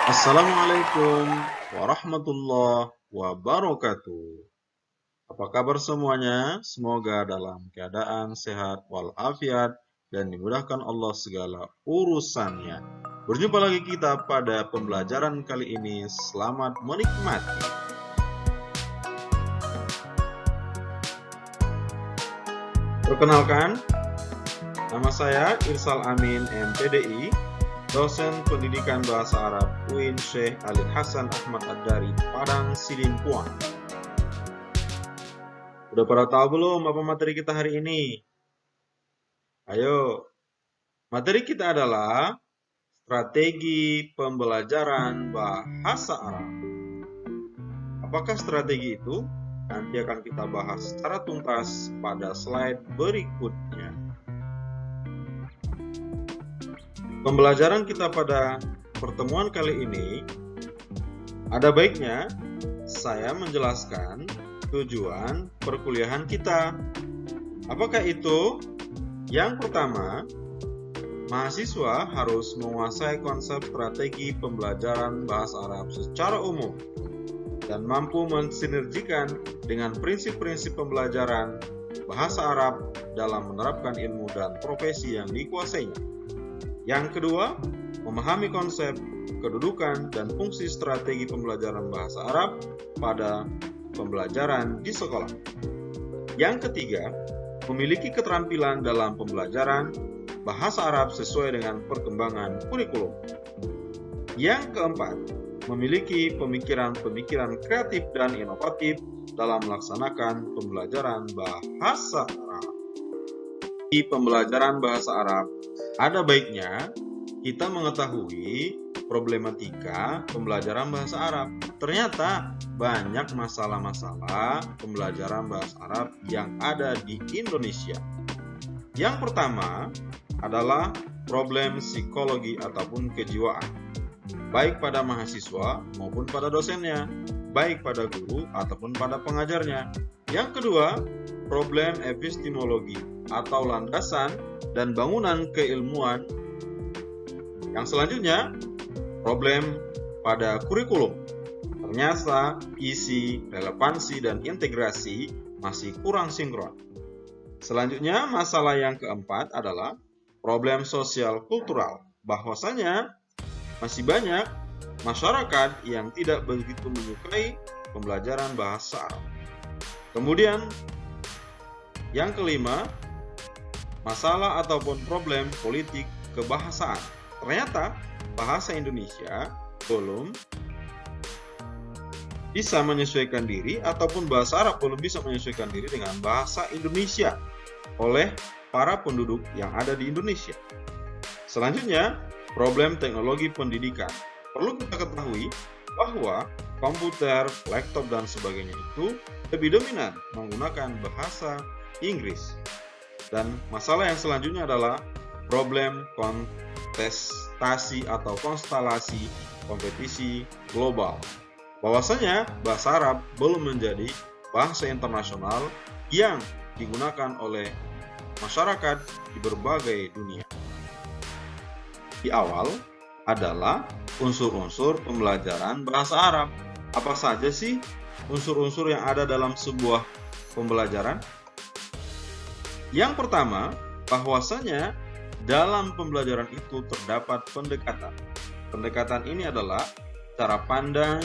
Assalamualaikum warahmatullahi wabarakatuh. Apa kabar semuanya? Semoga dalam keadaan sehat walafiat dan dimudahkan Allah segala urusannya. Berjumpa lagi kita pada pembelajaran kali ini. Selamat menikmati. Perkenalkan, nama saya Irsal Amin MPDI, dosen pendidikan bahasa Arab UIN Syekh Ali Hasan Ahmad Ad-Dari Padang Sidimpuan. Udah pada tahu belum apa materi kita hari ini? Ayo, materi kita adalah strategi pembelajaran bahasa Arab. Apakah strategi itu? Nanti akan kita bahas secara tuntas pada slide berikutnya. Pembelajaran kita pada pertemuan kali ini, ada baiknya saya menjelaskan tujuan perkuliahan kita. Apakah itu? Yang pertama, mahasiswa harus menguasai konsep strategi pembelajaran bahasa Arab secara umum dan mampu mensinergikan dengan prinsip-prinsip pembelajaran bahasa Arab dalam menerapkan ilmu dan profesi yang dikuasainya. Yang kedua, memahami konsep, kedudukan, dan fungsi strategi pembelajaran bahasa Arab pada pembelajaran di sekolah. Yang ketiga, memiliki keterampilan dalam pembelajaran bahasa Arab sesuai dengan perkembangan kurikulum. Yang keempat, memiliki pemikiran-pemikiran kreatif dan inovatif dalam melaksanakan pembelajaran bahasa Arab. Di pembelajaran bahasa Arab, ada baiknya kita mengetahui problematika pembelajaran bahasa Arab. Ternyata banyak masalah-masalah pembelajaran bahasa Arab yang ada di Indonesia. Yang pertama adalah problem psikologi ataupun kejiwaan, baik pada mahasiswa maupun pada dosennya, baik pada guru ataupun pada pengajarnya. Yang kedua, problem epistemologi atau landasan dan bangunan keilmuan. Yang selanjutnya, problem pada kurikulum. Ternyata isi, relevansi, dan integrasi masih kurang sinkron. Selanjutnya, masalah yang keempat adalah problem sosial kultural. Bahwasanya masih banyak masyarakat yang tidak begitu menyukai pembelajaran bahasa Arab. Kemudian, yang kelima, masalah ataupun problem politik kebahasaan. Ternyata bahasa Indonesia belum bisa menyesuaikan diri ataupun bahasa Arab belum bisa menyesuaikan diri dengan bahasa Indonesia oleh para penduduk yang ada di Indonesia. Selanjutnya, problem teknologi pendidikan. Perlu kita ketahui bahwa komputer, laptop, dan sebagainya itu lebih dominan menggunakan bahasa Inggris. Dan masalah yang selanjutnya adalah problem kontestasi atau konstelasi kompetisi global. Bahwasanya bahasa Arab belum menjadi bahasa internasional yang digunakan oleh masyarakat di berbagai dunia. Di awal adalah unsur-unsur pembelajaran bahasa Arab. Apa saja sih unsur-unsur yang ada dalam sebuah pembelajaran? Yang pertama, bahwasanya dalam pembelajaran itu terdapat pendekatan. Pendekatan ini adalah cara pandang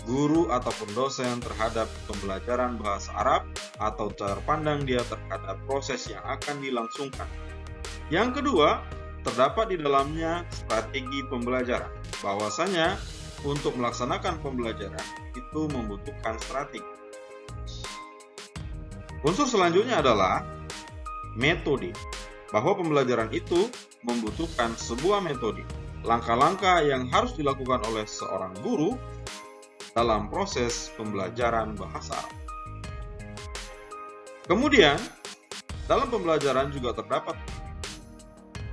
guru ataupun dosen terhadap pembelajaran bahasa Arab atau cara pandang dia terhadap proses yang akan dilangsungkan. Yang kedua, terdapat di dalamnya strategi pembelajaran. Bahwasanya untuk melaksanakan pembelajaran itu membutuhkan strategi. Unsur selanjutnya adalah metode. Bahwa pembelajaran itu membutuhkan sebuah metode, langkah-langkah yang harus dilakukan oleh seorang guru dalam proses pembelajaran bahasa Arab. Kemudian, dalam pembelajaran juga terdapat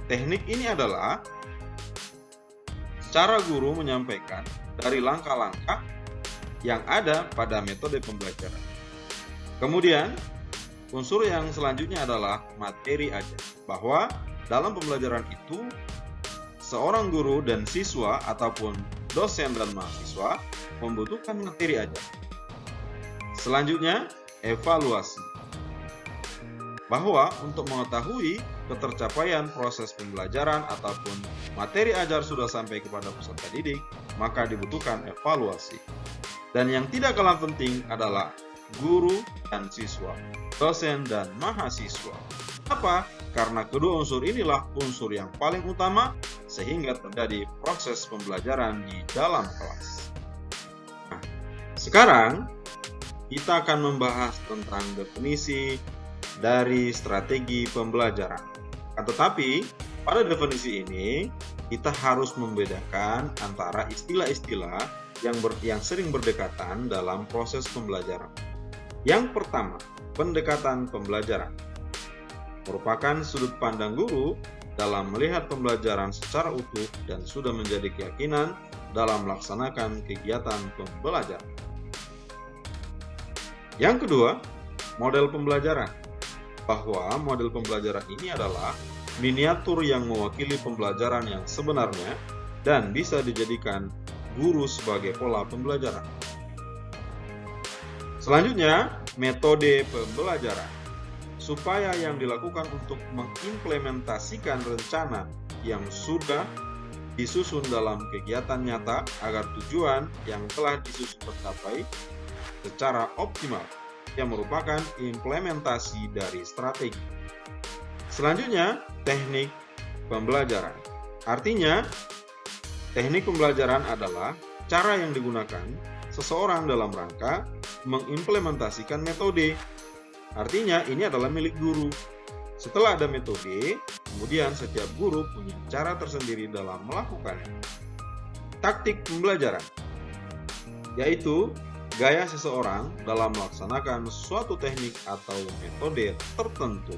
teknik. Ini adalah cara guru menyampaikan dari langkah-langkah yang ada pada metode pembelajaran. Kemudian, unsur yang selanjutnya adalah materi ajar. Bahwa dalam pembelajaran itu, seorang guru dan siswa ataupun dosen dan mahasiswa membutuhkan materi ajar. Selanjutnya, evaluasi. Bahwa untuk mengetahui ketercapaian proses pembelajaran ataupun materi ajar sudah sampai kepada peserta didik, maka dibutuhkan evaluasi. Dan yang tidak kalah penting adalah guru dan siswa, dosen dan mahasiswa. Kenapa? Karena kedua unsur inilah unsur yang paling utama sehingga terjadi proses pembelajaran di dalam kelas. Nah, sekarang kita akan membahas tentang definisi dari strategi pembelajaran. Tetapi pada definisi ini kita harus membedakan antara istilah-istilah yang sering berdekatan dalam proses pembelajaran. Yang pertama, pendekatan pembelajaran merupakan sudut pandang guru dalam melihat pembelajaran secara utuh dan sudah menjadi keyakinan dalam melaksanakan kegiatan pembelajaran. Yang kedua, model pembelajaran. Bahwa model pembelajaran ini adalah miniatur yang mewakili pembelajaran yang sebenarnya dan bisa dijadikan guru sebagai pola pembelajaran. Selanjutnya, metode pembelajaran. Supaya yang dilakukan untuk mengimplementasikan rencana yang sudah disusun dalam kegiatan nyata agar tujuan yang telah disusun tercapai secara optimal, yang merupakan implementasi dari strategi. Selanjutnya, teknik pembelajaran. Artinya, teknik pembelajaran adalah cara yang digunakan seseorang dalam rangka mengimplementasikan metode. Artinya, ini adalah milik guru. Setelah ada metode, kemudian setiap guru punya cara tersendiri dalam melakukannya. Taktik pembelajaran, yaitu gaya seseorang dalam melaksanakan suatu teknik atau metode tertentu.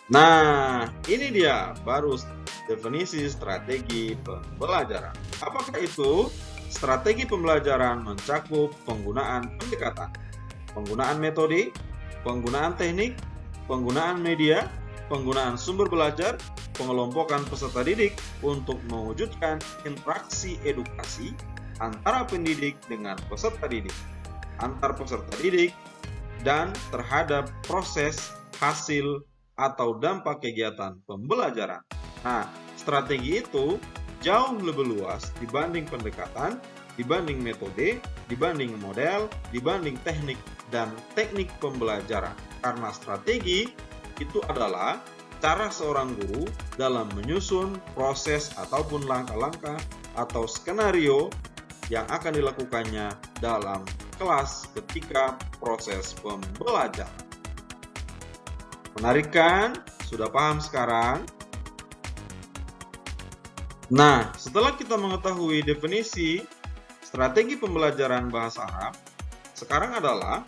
Nah, ini dia baru definisi strategi pembelajaran. Apakah itu? Strategi pembelajaran mencakup penggunaan pendekatan, penggunaan metode, penggunaan teknik, penggunaan media, penggunaan sumber belajar, pengelompokan peserta didik untuk mewujudkan interaksi edukasi antara pendidik dengan peserta didik, antar peserta didik, dan terhadap proses, hasil, atau dampak kegiatan pembelajaran. Nah, strategi itu jauh lebih luas dibanding pendekatan, dibanding metode, dibanding model, dibanding teknik, dan teknik pembelajaran. Karena strategi itu adalah cara seorang guru dalam menyusun proses ataupun langkah-langkah atau skenario yang akan dilakukannya dalam kelas ketika proses pembelajaran. Menarik kan? Sudah paham sekarang? Nah, setelah kita mengetahui definisi strategi pembelajaran bahasa Arab, sekarang adalah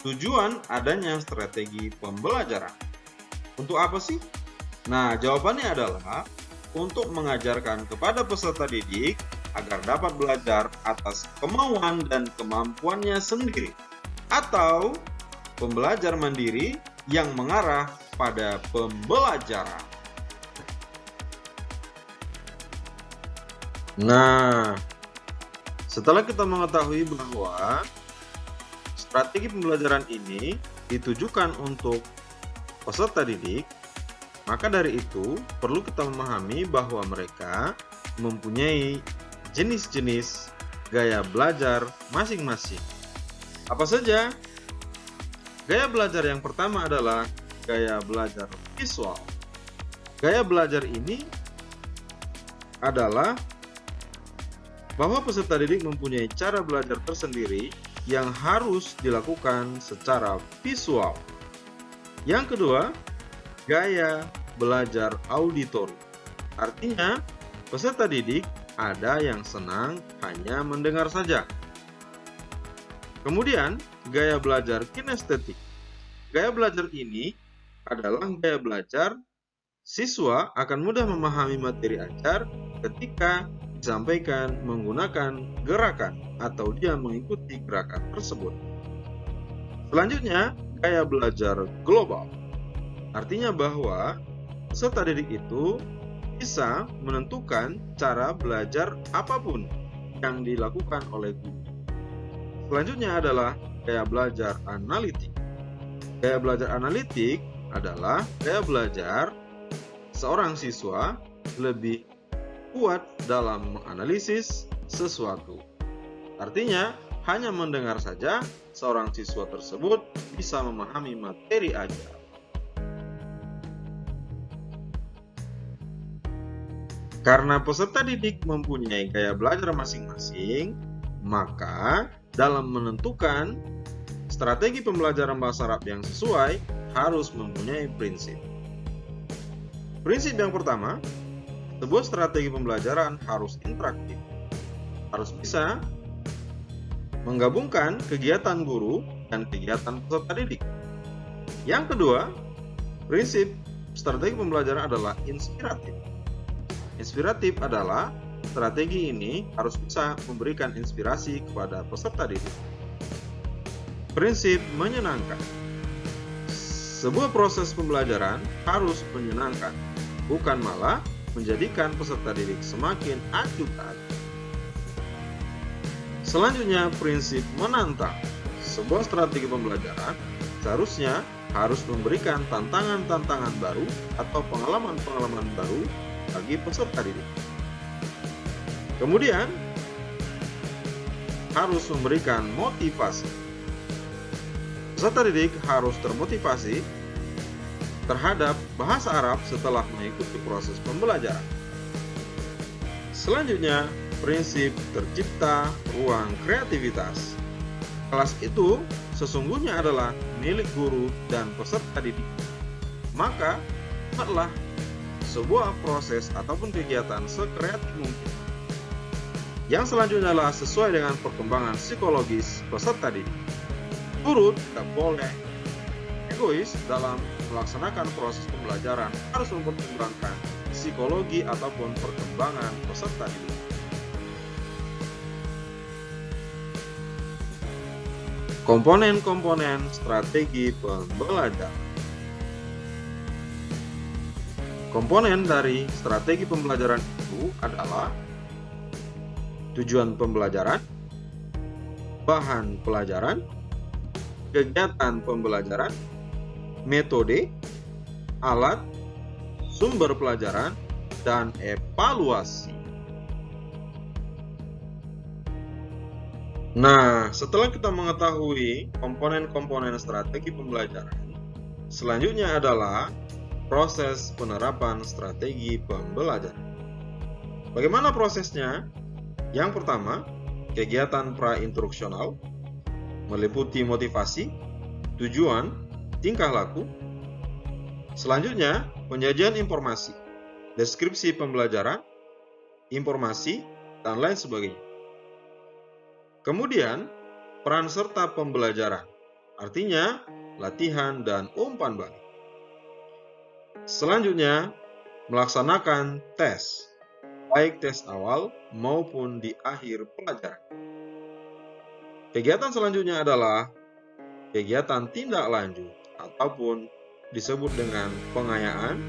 tujuan adanya strategi pembelajaran. Untuk apa sih? Nah, jawabannya adalah untuk mengajarkan kepada peserta didik agar dapat belajar atas kemauan dan kemampuannya sendiri, atau pembelajar mandiri yang mengarah pada pembelajaran. Nah, setelah kita mengetahui bahwa strategi pembelajaran ini ditujukan untuk peserta didik, maka dari itu perlu kita memahami bahwa mereka mempunyai jenis-jenis gaya belajar masing-masing. Apa saja? Gaya belajar yang pertama adalah gaya belajar visual. Gaya belajar ini adalah bahwa peserta didik mempunyai cara belajar tersendiri yang harus dilakukan secara visual. Yang kedua, gaya belajar auditori. Artinya, peserta didik ada yang senang hanya mendengar saja. Kemudian, gaya belajar kinestetik. Gaya belajar ini adalah gaya belajar siswa akan mudah memahami materi ajar ketika disampaikan menggunakan gerakan atau dia mengikuti gerakan tersebut. Selanjutnya, gaya belajar global. Artinya bahwa peserta didik itu bisa menentukan cara belajar apapun yang dilakukan oleh guru. Selanjutnya adalah gaya belajar analitik. Gaya belajar analitik adalah gaya belajar seorang siswa lebih kuat dalam menganalisis sesuatu. Artinya, hanya mendengar saja, seorang siswa tersebut bisa memahami materi ajar. Karena peserta didik mempunyai gaya belajar masing-masing, maka dalam menentukan strategi pembelajaran bahasa Arab yang sesuai harus mempunyai prinsip. Prinsip yang pertama, sebuah strategi pembelajaran harus interaktif. Harus bisa menggabungkan kegiatan guru dan kegiatan peserta didik. Yang kedua, prinsip strategi pembelajaran adalah inspiratif. Inspiratif adalah strategi ini harus bisa memberikan inspirasi kepada peserta didik. Prinsip menyenangkan. Sebuah proses pembelajaran harus menyenangkan, bukan malah menjadikan peserta didik semakin acuh tak acuh. Selanjutnya, prinsip menantang. Sebuah strategi pembelajaran seharusnya harus memberikan tantangan-tantangan baru atau pengalaman-pengalaman baru bagi peserta didik. Kemudian, harus memberikan motivasi. Peserta didik harus termotivasi terhadap bahasa Arab setelah mengikuti proses pembelajaran. Selanjutnya, prinsip tercipta ruang kreativitas. Kelas itu sesungguhnya adalah milik guru dan peserta didik. Maka, buatlah sebuah proses ataupun kegiatan sekreatif mungkin. Yang selanjutnya adalah sesuai dengan perkembangan psikologis peserta didik. Guru tidak boleh egois dalam melaksanakan proses pembelajaran, harus mempertimbangkan psikologi ataupun perkembangan peserta didik. Komponen-komponen strategi pembelajaran. Komponen dari strategi pembelajaran itu adalah tujuan pembelajaran, bahan pelajaran, kegiatan pembelajaran, metode, alat, sumber pelajaran, dan evaluasi. Nah, setelah kita mengetahui komponen-komponen strategi pembelajaran, selanjutnya adalah proses penerapan strategi pembelajaran. Bagaimana prosesnya? Yang pertama, kegiatan pra-instruksional meliputi motivasi, tujuan, tingkah laku. Selanjutnya, penyajian informasi, deskripsi pembelajaran, informasi, dan lain sebagainya. Kemudian, peran serta pembelajaran, artinya latihan dan umpan balik. Selanjutnya, melaksanakan tes, baik tes awal maupun di akhir pelajaran. Kegiatan selanjutnya adalah kegiatan tindak lanjut ataupun disebut dengan pengayaan,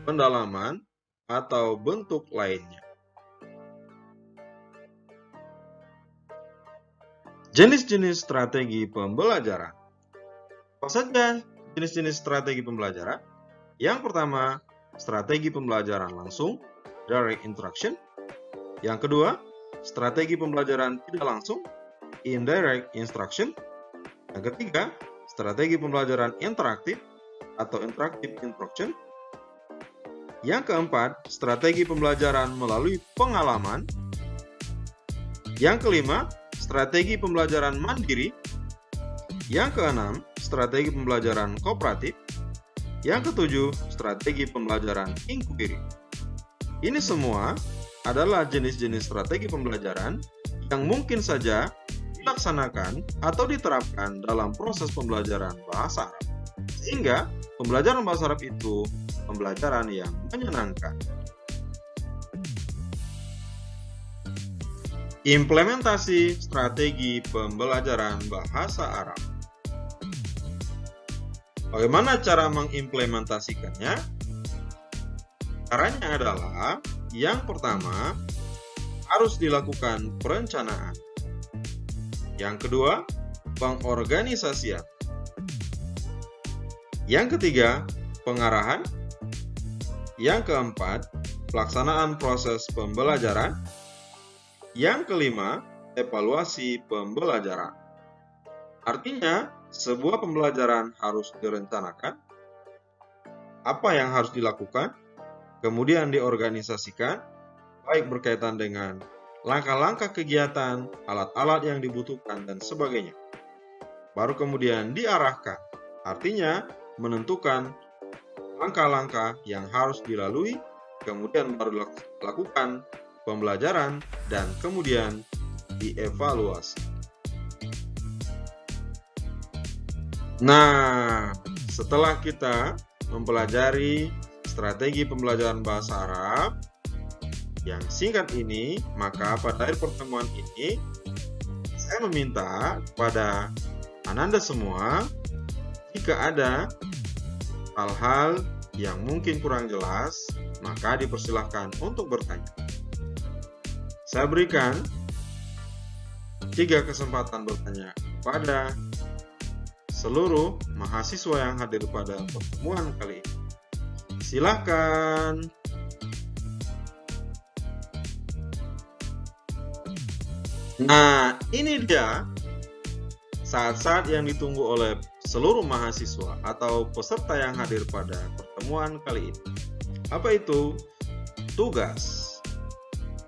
pendalaman, atau bentuk lainnya. Jenis-jenis strategi pembelajaran. Apa saja jenis-jenis strategi pembelajaran? Yang pertama, strategi pembelajaran langsung, direct instruction. Yang kedua, strategi pembelajaran tidak langsung, indirect instruction. Yang ketiga, strategi pembelajaran interaktif atau interactive instruction. Yang keempat, strategi pembelajaran melalui pengalaman. Yang kelima, strategi pembelajaran mandiri. Yang keenam, strategi pembelajaran kooperatif. Yang ketujuh, strategi pembelajaran inquiry. Ini semua adalah jenis-jenis strategi pembelajaran yang mungkin saja dilaksanakan atau diterapkan dalam proses pembelajaran bahasa Arab. Sehingga pembelajaran bahasa Arab itu pembelajaran yang menyenangkan. Implementasi strategi pembelajaran bahasa Arab. Bagaimana cara mengimplementasikannya? Caranya adalah yang pertama harus dilakukan perencanaan. Yang kedua, pengorganisasian. Yang ketiga, pengarahan. Yang keempat, pelaksanaan proses pembelajaran. Yang kelima, evaluasi pembelajaran. Artinya, sebuah pembelajaran harus direncanakan, apa yang harus dilakukan, kemudian diorganisasikan, baik berkaitan dengan langkah-langkah kegiatan, alat-alat yang dibutuhkan, dan sebagainya. Baru kemudian diarahkan, artinya menentukan langkah-langkah yang harus dilalui, kemudian baru lakukan pembelajaran, dan kemudian dievaluasi. Nah, setelah kita mempelajari strategi pembelajaran bahasa Arab yang singkat ini, maka pada akhir pertemuan ini saya meminta kepada Ananda semua, jika ada hal-hal yang mungkin kurang jelas, maka dipersilahkan untuk bertanya. Saya berikan 3 kesempatan bertanya kepada seluruh mahasiswa yang hadir pada pertemuan kali ini. Silakan. Nah, ini dia saat-saat yang ditunggu oleh seluruh mahasiswa atau peserta yang hadir pada pertemuan kali ini. Apa itu? Tugas.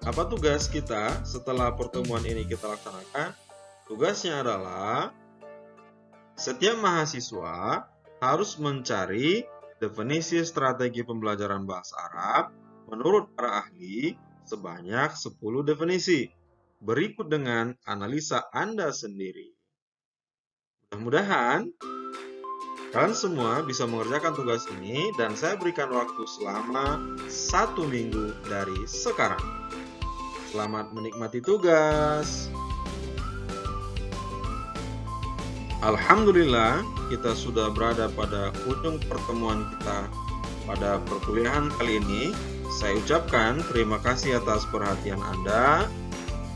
Apa tugas kita setelah pertemuan ini kita laksanakan? Tugasnya adalah setiap mahasiswa harus mencari definisi strategi pembelajaran bahasa Arab menurut para ahli sebanyak 10 definisi. Berikut dengan analisa Anda sendiri. Mudah-mudahan kalian semua bisa mengerjakan tugas ini dan saya berikan waktu selama 1 minggu dari sekarang. Selamat menikmati tugas. Alhamdulillah, kita sudah berada pada ujung pertemuan kita pada perkuliahan kali ini. Saya ucapkan terima kasih atas perhatian Anda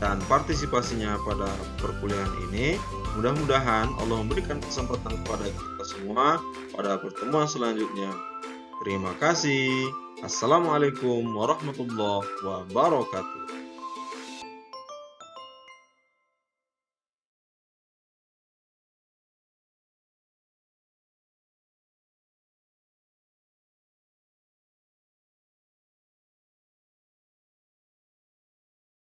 dan partisipasinya pada perkuliahan ini. Mudah-mudahan Allah memberikan kesempatan kepada kita semua pada pertemuan selanjutnya. Terima kasih. Assalamualaikum warahmatullahi wabarakatuh.